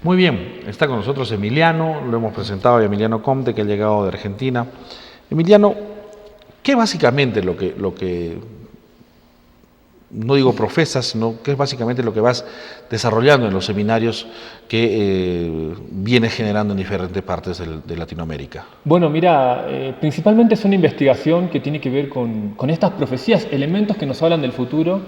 Muy bien, está con nosotros Emiliano, lo hemos presentado a Emiliano Comte, que ha llegado de Argentina. Emiliano, ¿qué básicamente lo que no digo profesas, sino qué es básicamente lo que vas desarrollando en los seminarios que vienes generando en diferentes partes de Latinoamérica? Bueno, mira, principalmente es una investigación que tiene que ver con estas profecías, elementos que nos hablan del futuro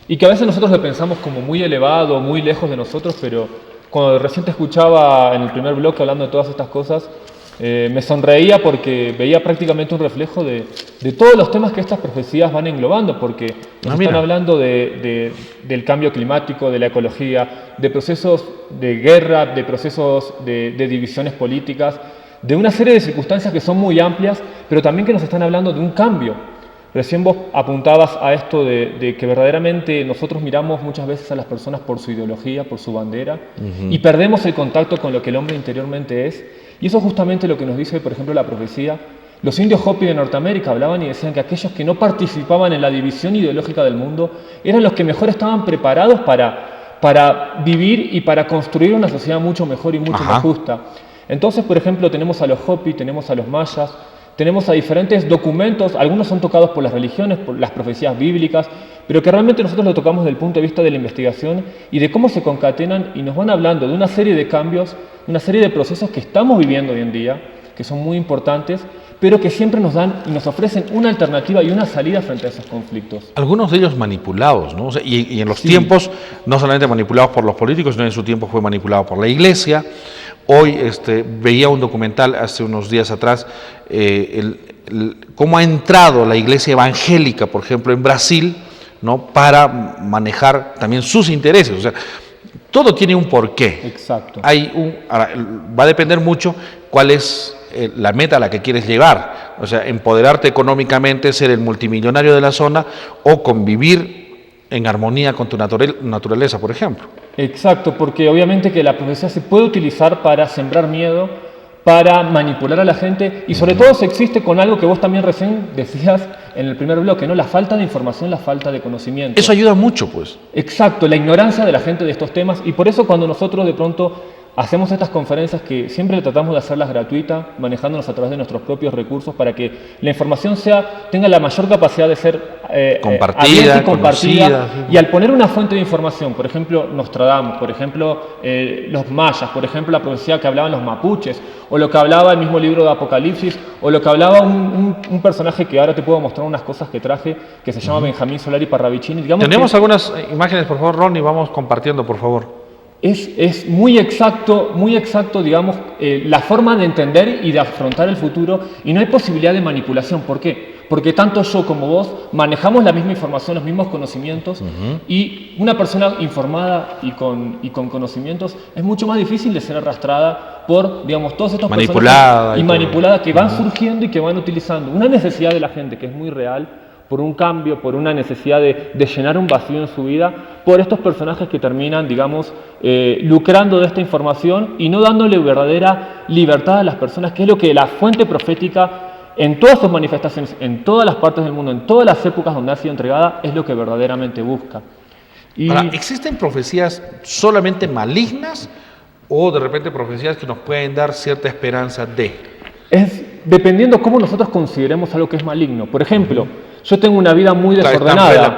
y que a veces nosotros lo pensamos como muy elevado, muy lejos de nosotros, pero cuando recién te escuchaba en el primer bloque hablando de todas estas cosas, me sonreía porque veía prácticamente un reflejo de todos los temas que estas profecías van englobando, porque nos están hablando del cambio climático, de la ecología, de procesos de guerra, de procesos de divisiones políticas, de una serie de circunstancias que son muy amplias, pero también que nos están hablando de un cambio. Recién vos apuntabas a esto de que verdaderamente nosotros miramos muchas veces a las personas por su ideología, por su bandera, y perdemos el contacto con lo que el hombre interiormente es. Y eso es justamente lo que nos dice, por ejemplo, la profecía. Los indios Hopi de Norteamérica hablaban y decían que aquellos que no participaban en la división ideológica del mundo eran los que mejor estaban preparados para vivir y para construir una sociedad mucho mejor y mucho más justa. Entonces, por ejemplo, tenemos a los Hopi, tenemos a los mayas, tenemos a diferentes documentos, algunos son tocados por las religiones, por las profecías bíblicas, pero que realmente nosotros lo tocamos desde el punto de vista de la investigación y de cómo se concatenan y nos van hablando de una serie de cambios, una serie de procesos que estamos viviendo hoy en día, que son muy importantes, pero que siempre nos dan y nos ofrecen una alternativa y una salida frente a esos conflictos. Algunos de ellos manipulados, ¿no? O sea, y en los tiempos, no solamente manipulados por los políticos, sino en su tiempo fue manipulado por la Iglesia. Hoy veía un documental hace unos días atrás, cómo ha entrado la Iglesia evangélica, por ejemplo, en Brasil, ¿no? Para manejar también sus intereses. O sea, todo tiene un porqué. Exacto. Ahora, va a depender mucho cuál es la meta a la que quieres llegar. O sea, empoderarte económicamente, ser el multimillonario de la zona o convivir en armonía con tu naturaleza, por ejemplo. Exacto, porque obviamente que la profecía se puede utilizar para sembrar miedo, para manipular a la gente y sobre todo se existe con algo que vos también recién decías en el primer bloque, ¿no? La falta de información, la falta de conocimiento. Eso ayuda mucho, pues. Exacto, la ignorancia de la gente de estos temas y por eso cuando nosotros de pronto hacemos estas conferencias que siempre tratamos de hacerlas gratuitas, manejándonos a través de nuestros propios recursos para que la información tenga la mayor capacidad de ser compartida y compartida. Y al poner una fuente de información, por ejemplo Nostradamus, por ejemplo los mayas, por ejemplo la profecía que hablaban los mapuches, o lo que hablaba el mismo libro de Apocalipsis, o lo que hablaba un personaje que ahora te puedo mostrar unas cosas que traje, que se llama Benjamín Solari Parravicini. Tenemos algunas imágenes, por favor, Ronnie, vamos compartiendo, por favor. Es muy exacto, digamos, la forma de entender y de afrontar el futuro y no hay posibilidad de manipulación. ¿Por qué? Porque tanto yo como vos manejamos la misma información, los mismos conocimientos y una persona informada y con conocimientos es mucho más difícil de ser arrastrada por, digamos, todos estos personajes y manipulada que van surgiendo y que van utilizando una necesidad de la gente que es muy real por un cambio, por una necesidad de llenar un vacío en su vida, por estos personajes que terminan, digamos, lucrando de esta información y no dándole verdadera libertad a las personas, que es lo que la fuente profética, en todas sus manifestaciones, en todas las partes del mundo, en todas las épocas donde ha sido entregada, es lo que verdaderamente busca. Ahora, ¿existen profecías solamente malignas o de repente profecías que nos pueden dar cierta esperanza de? Es dependiendo cómo nosotros consideremos algo que es maligno. Por ejemplo, yo tengo una vida muy desordenada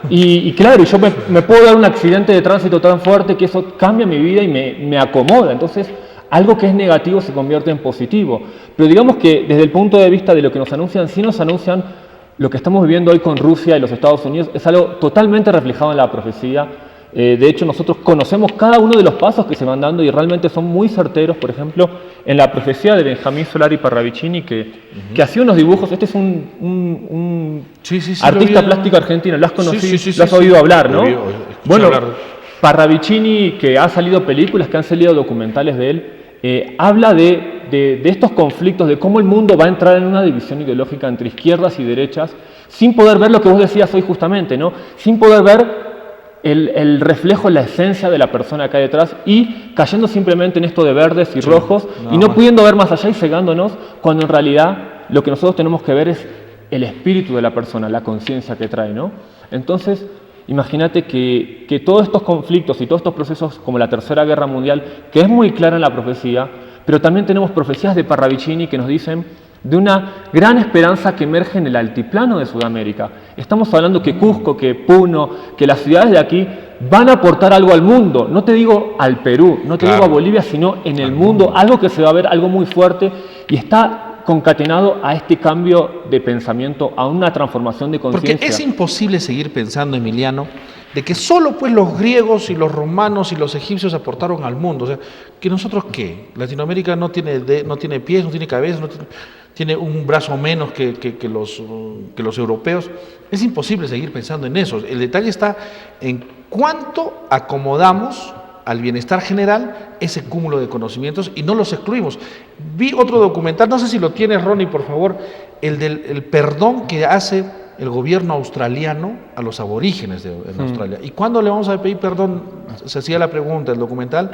y claro, yo me puedo dar un accidente de tránsito tan fuerte que eso cambia mi vida y me acomoda. Entonces, algo que es negativo se convierte en positivo. Pero digamos que desde el punto de vista de lo que nos anuncian, sí nos anuncian lo que estamos viviendo hoy con Rusia y los Estados Unidos, es algo totalmente reflejado en la profecía. De hecho, nosotros conocemos cada uno de los pasos que se van dando y realmente son muy certeros. Por ejemplo, en la profecía de Benjamín Solari Parravicini, que hacía unos dibujos. Este es un artista plástico argentino, lo has conocido, lo has oído hablar, ¿no? Bueno, Parravicini, que ha salido películas, que han salido documentales de él, habla de estos conflictos, de cómo el mundo va a entrar en una división ideológica entre izquierdas y derechas, sin poder ver lo que vos decías hoy justamente, ¿no? Sin poder ver el reflejo, la esencia de la persona que hay detrás y cayendo simplemente en esto de verdes y rojos y no pudiendo ver más allá y cegándonos cuando en realidad lo que nosotros tenemos que ver es el espíritu de la persona, la conciencia que trae, ¿no? Entonces, Imagínate que todos estos conflictos y todos estos procesos, como la Tercera Guerra Mundial, que es muy clara en la profecía, pero también tenemos profecías de Parravicini que nos dicen de una gran esperanza que emerge en el altiplano de Sudamérica. Estamos hablando que Cusco, que Puno, que las ciudades de aquí van a aportar algo al mundo. No te digo al Perú, no te digo a Bolivia, sino en el mundo, algo que se va a ver, algo muy fuerte, y está concatenado a este cambio de pensamiento, a una transformación de conciencia. Porque es imposible seguir pensando, Emiliano, de que solo pues los griegos y los romanos y los egipcios aportaron al mundo. O sea, que nosotros qué, Latinoamérica no tiene pies, no tiene cabeza, tiene un brazo menos que los europeos. Es imposible seguir pensando en eso. El detalle está en cuánto acomodamos al bienestar general ese cúmulo de conocimientos y no los excluimos. Vi otro documental, no sé si lo tienes, Ronnie, por favor, el perdón que hace el gobierno australiano a los aborígenes en Australia. ¿Y cuándo le vamos a pedir perdón? Se hacía la pregunta, el documental.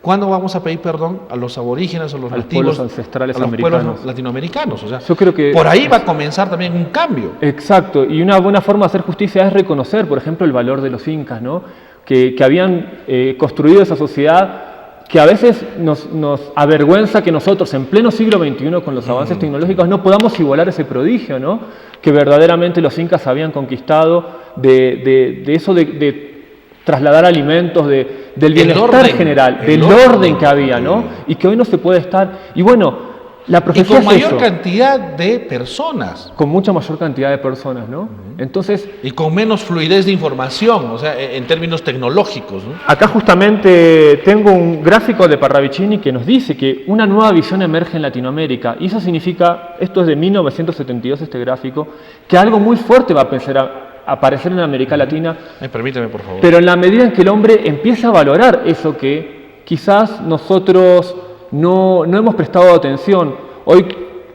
¿Cuándo vamos a pedir perdón a los aborígenes, a los nativos, pueblos ancestrales a los americanos, pueblos latinoamericanos? O sea, yo creo que por ahí va a comenzar también un cambio. Exacto, y una buena forma de hacer justicia es reconocer, por ejemplo, el valor de los incas, ¿no? que habían construido esa sociedad que a veces nos avergüenza que nosotros, en pleno siglo XXI, con los avances tecnológicos, no podamos igualar ese prodigio, ¿no? Que verdaderamente los incas habían conquistado de eso de trasladar alimentos, del bienestar general, del orden que había, ¿no? Y que hoy no se puede estar. Y bueno, la profecía y con es mayor eso, cantidad de personas. con mucha mayor cantidad de personas, ¿no? Entonces, Y con menos fluidez de información, o sea, en términos tecnológicos, ¿no? acá justamente tengo un gráfico de Parravicini que nos dice que una nueva visión emerge en Latinoamérica. Y eso significa, esto es de 1972 este gráfico, que algo muy fuerte va a empezar a aparecer en América Latina. Permíteme, por favor. Pero en la medida en que el hombre empieza a valorar eso que quizás nosotros no hemos prestado atención. Hoy,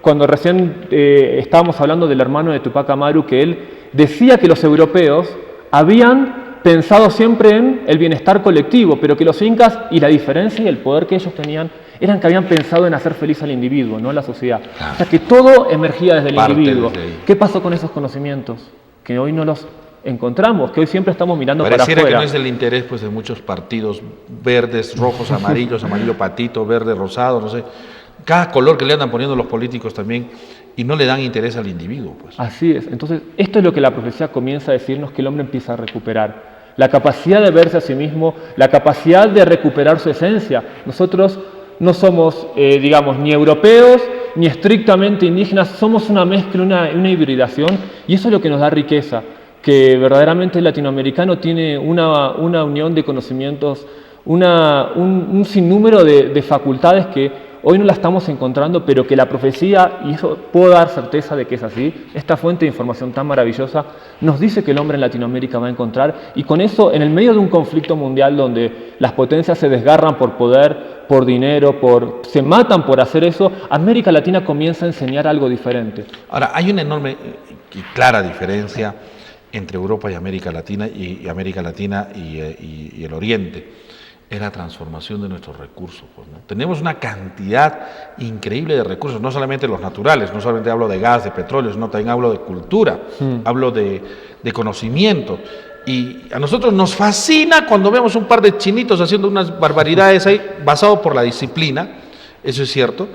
cuando recién estábamos hablando del hermano de Tupac Amaru, que él decía que los europeos habían pensado siempre en el bienestar colectivo, pero que los incas y la diferencia y el poder que ellos tenían eran que habían pensado en hacer feliz al individuo, no a la sociedad. O sea, que todo emergía desde el individuo. ¿Qué pasó con esos conocimientos? Que hoy no los encontramos, que hoy siempre estamos mirando para afuera. Pareciera que no es el interés pues, de muchos partidos verdes, rojos, amarillos, amarillo patito, verde, rosado, no sé, cada color que le andan poniendo los políticos también, y no le dan interés al individuo. Pues. Así es. Entonces, esto es lo que la profecía comienza a decirnos, que el hombre empieza a recuperar. La capacidad de verse a sí mismo, la capacidad de recuperar su esencia. Nosotros no somos, digamos, ni europeos, ni estrictamente indígenas, somos una mezcla, una hibridación, y eso es lo que nos da riqueza, que verdaderamente el latinoamericano tiene una unión de conocimientos, un sinnúmero de facultades que hoy no la estamos encontrando, pero que la profecía, y eso puedo dar certeza de que es así, esta fuente de información tan maravillosa, nos dice que el hombre en Latinoamérica va a encontrar, y con eso, en el medio de un conflicto mundial donde las potencias se desgarran por poder, por dinero, se matan por hacer eso, América Latina comienza a enseñar algo diferente. Ahora, hay una enorme y clara diferencia entre Europa y América Latina, y América Latina y el Oriente. Es la transformación de nuestros recursos. Pues, ¿no? Tenemos una cantidad increíble de recursos, no solamente los naturales, no solamente hablo de gas, de petróleo, sino también hablo de cultura, hablo de conocimiento. Y a nosotros nos fascina cuando vemos un par de chinitos haciendo unas barbaridades ahí, basado por la disciplina, eso es cierto,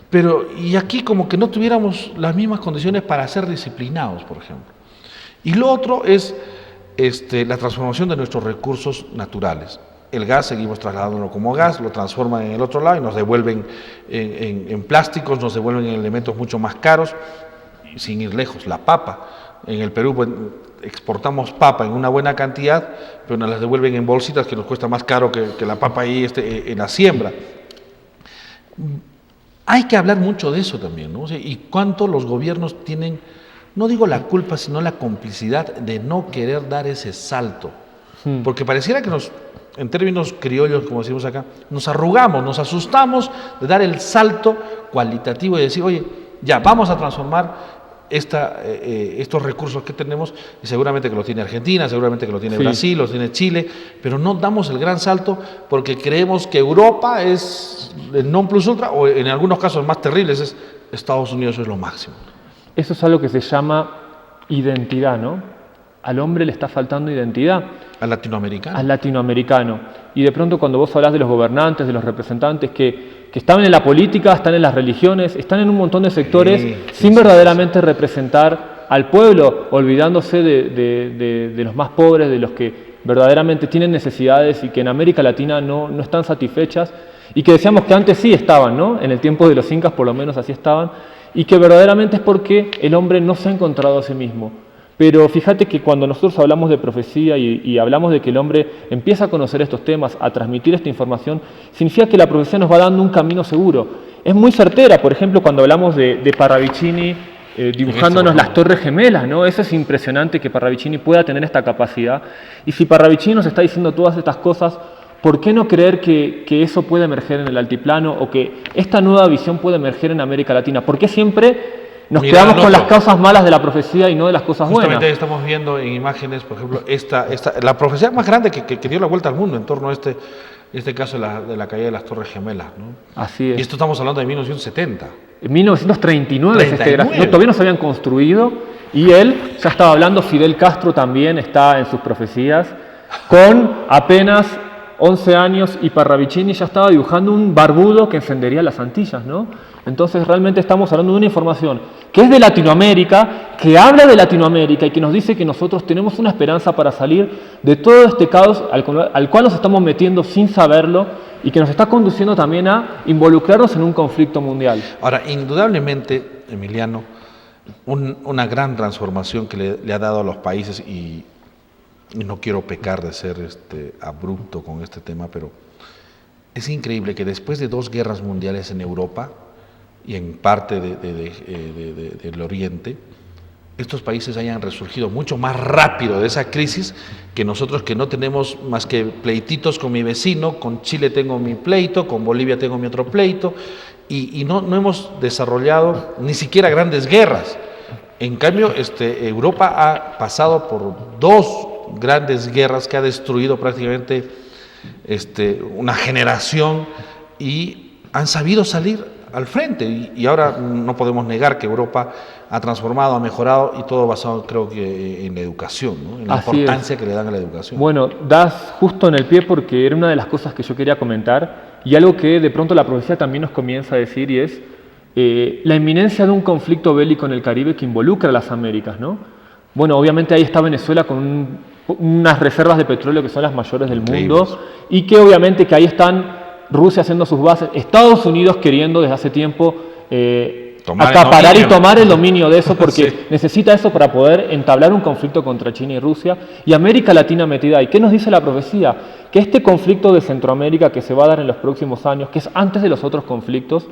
pero y aquí como que no tuviéramos las mismas condiciones para ser disciplinados, por ejemplo. Y lo otro es la transformación de nuestros recursos naturales. El gas seguimos trasladándolo como gas, lo transforman en el otro lado y nos devuelven en plásticos, nos devuelven en elementos mucho más caros, sin ir lejos, la papa. En el Perú pues, exportamos papa en una buena cantidad, pero nos las devuelven en bolsitas que nos cuesta más caro que la papa ahí en la siembra. Hay que hablar mucho de eso también, ¿no? O sea, y cuánto los gobiernos tienen, no digo la culpa, sino la complicidad de no querer dar ese salto. Porque pareciera que en términos criollos, como decimos acá, nos arrugamos, nos asustamos de dar el salto cualitativo y decir, oye, ya, vamos a transformar estos recursos que tenemos, y seguramente que lo tiene Argentina, seguramente que lo tiene Brasil, lo tiene Chile, pero no damos el gran salto porque creemos que Europa es el non plus ultra, o en algunos casos más terribles, es Estados Unidos es lo máximo. Eso es algo que se llama identidad, ¿no? al hombre le está faltando identidad. ¿Al latinoamericano? Al latinoamericano. Y de pronto cuando vos hablás de los gobernantes, de los representantes que están en la política, están en las religiones, están en un montón de sectores sin verdaderamente representar al pueblo, olvidándose de los más pobres, de los que verdaderamente tienen necesidades y que en América Latina no están satisfechas, y que decíamos que antes sí estaban, ¿no? En el tiempo de los incas por lo menos así estaban, y que verdaderamente es porque el hombre no se ha encontrado a sí mismo. Pero fíjate que cuando nosotros hablamos de profecía y hablamos de que el hombre empieza a conocer estos temas, a transmitir esta información, significa que la profecía nos va dando un camino seguro. Es muy certera, por ejemplo, cuando hablamos de Parravicini dibujándonos las torres gemelas, ¿no? Eso es impresionante que Parravicini pueda tener esta capacidad. Y si Parravicini nos está diciendo todas estas cosas, ¿por qué no creer que eso puede emerger en el altiplano o que esta nueva visión puede emerger en América Latina? ¿Por qué siempre nos quedamos con las causas malas de la profecía y no de las cosas buenas? Justamente estamos viendo en imágenes, por ejemplo, la profecía más grande que dio la vuelta al mundo en torno a este caso de la caída de las Torres Gemelas, ¿no? Así es. Y esto estamos hablando de 1970. En 1939 todavía no se habían construido, y él ya estaba hablando, Fidel Castro también está en sus profecías, con apenas 11 años, y Parravicini ya estaba dibujando un barbudo que encendería las Antillas, ¿no? Entonces realmente estamos hablando de una información que es de Latinoamérica, que habla de Latinoamérica y que nos dice que nosotros tenemos una esperanza para salir de todo este caos al cual nos estamos metiendo sin saberlo, y que nos está conduciendo también a involucrarnos en un conflicto mundial. Ahora, indudablemente, Emiliano, una gran transformación que le ha dado a los países, y no quiero pecar de ser abrupto con este tema, pero es increíble que después de 2 guerras mundiales en Europa y en parte del Oriente, estos países hayan resurgido mucho más rápido de esa crisis que nosotros, que no tenemos más que pleititos con mi vecino. Con Chile tengo mi pleito, con Bolivia tengo mi otro pleito, y no hemos desarrollado ni siquiera grandes guerras. En cambio, Europa ha pasado por 2 grandes guerras que ha destruido prácticamente una generación, y han sabido salir al frente, y ahora no podemos negar que Europa ha transformado, ha mejorado, y todo basado, creo que, en la educación, ¿no? En la importancia que le dan a la educación. Bueno, das justo en el pie, porque era una de las cosas que yo quería comentar, y algo que de pronto la profecía también nos comienza a decir, y es la inminencia de un conflicto bélico en el Caribe que involucra a las Américas, ¿no? Bueno, obviamente ahí está Venezuela con unas reservas de petróleo que son las mayores del mundo, y que obviamente que ahí están Rusia haciendo sus bases, Estados Unidos queriendo desde hace tiempo acaparar y tomar el dominio de eso, porque necesita eso para poder entablar un conflicto contra China y Rusia, y América Latina metida ahí. ¿Qué nos dice la profecía? Que este conflicto de Centroamérica que se va a dar en los próximos años, que es antes de los otros conflictos,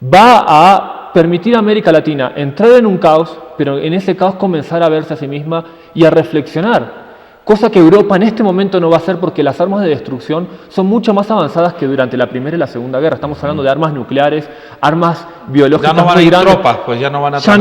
va a permitir a América Latina entrar en un caos, pero en ese caos comenzar a verse a sí misma y a reflexionar. Cosa que Europa en este momento no va a hacer, porque las armas de destrucción son mucho más avanzadas que durante la Primera y la Segunda Guerra. Estamos hablando de armas nucleares, armas biológicas. Ya no van a ir tropas, pues ya no van a ya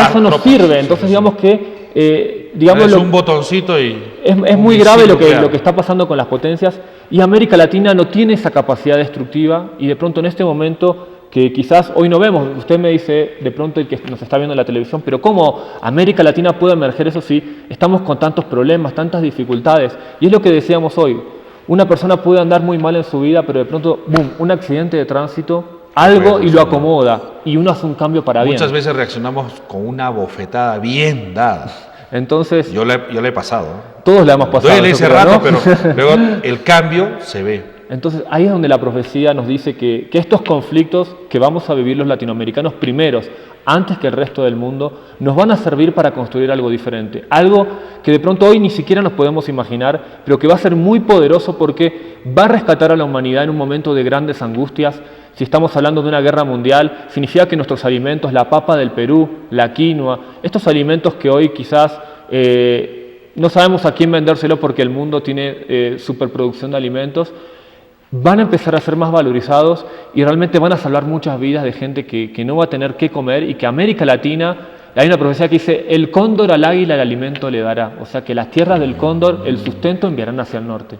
eso no sirve. Entonces digamos que es un botoncito y es muy grave lo que está pasando con las potencias, y América Latina no tiene esa capacidad destructiva, y de pronto en este momento, que quizás hoy no vemos, usted me dice de pronto, el que nos está viendo en la televisión, pero ¿cómo América Latina puede emerger? Eso sí, estamos con tantos problemas, tantas dificultades, y es lo que decíamos hoy. Una persona puede andar muy mal en su vida, pero de pronto, ¡boom!, un accidente de tránsito, algo, y lo acomoda, y uno hace un cambio para bien. Muchas veces reaccionamos con una bofetada bien dada. Entonces, yo le he pasado. Todos le hemos pasado. Duele ese rato, ¿no? Pero luego el cambio se ve. Entonces ahí es donde la profecía nos dice que estos conflictos que vamos a vivir los latinoamericanos primeros, antes que el resto del mundo, nos van a servir para construir algo diferente. Algo que de pronto hoy ni siquiera nos podemos imaginar, pero que va a ser muy poderoso, porque va a rescatar a la humanidad en un momento de grandes angustias. Si estamos hablando de una guerra mundial, significa que nuestros alimentos, la papa del Perú, la quinoa, estos alimentos que hoy quizás no sabemos a quién vendérselo porque el mundo tiene superproducción de alimentos, van a empezar a ser más valorizados, y realmente van a salvar muchas vidas de gente que no va a tener qué comer, y que América Latina, hay una profecía que dice, el cóndor al águila el alimento le dará, o sea que las tierras del cóndor el sustento enviarán hacia el norte.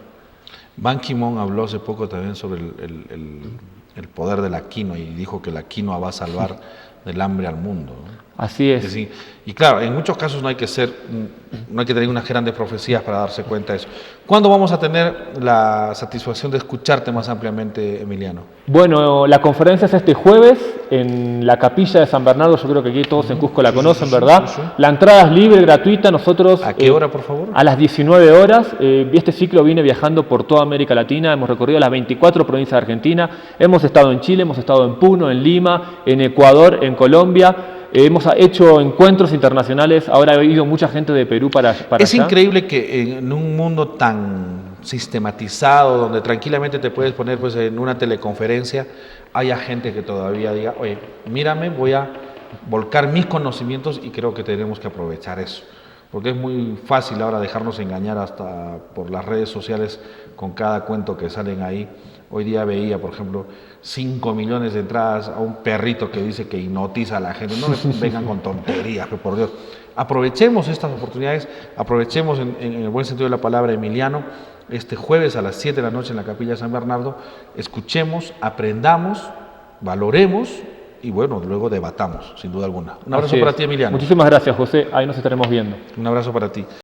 Ban Ki-moon habló hace poco también sobre el poder de la quinoa, y dijo que la quinoa va a salvar del hambre al mundo, ¿no? Así Es es. decir, y claro, en muchos casos no hay que tener unas grandes profecías para darse cuenta de eso. ¿Cuándo vamos a tener la satisfacción de escucharte más ampliamente, Emiliano? Bueno, la conferencia es este jueves en la capilla de San Bernardo. Yo creo que aquí todos en Cusco la conocen, ¿verdad? Sí. La entrada es libre, gratuita. Nosotros, ¿A qué hora, por favor? a las 19 horas. Este ciclo viene viajando por toda América Latina. Hemos recorrido las 24 provincias de Argentina. Hemos estado en Chile, hemos estado en Puno, en Lima, en Ecuador, en Colombia. Hemos hecho encuentros internacionales. Ahora ha ido mucha gente de Perú para Es allá. increíble que en un mundo tan sistematizado, donde tranquilamente te puedes poner pues, en una teleconferencia, haya gente que todavía diga, oye, mírame, voy a volcar mis conocimientos, y creo que tenemos que aprovechar eso. Porque es muy fácil ahora dejarnos engañar hasta por las redes sociales con cada cuento que salen ahí. Hoy día veía, por ejemplo, 5 millones de entradas a un perrito que dice que hipnotiza a la gente. No me vengan con tonterías, por Dios. Aprovechemos estas oportunidades, aprovechemos en el buen sentido de la palabra, Emiliano, este jueves a las 7 de la noche en la Capilla de San Bernardo. Escuchemos, aprendamos, valoremos y bueno, luego debatamos, sin duda alguna. Un abrazo Así para es. ti, Emiliano. Muchísimas gracias, José. Ahí nos estaremos viendo. Un abrazo para ti.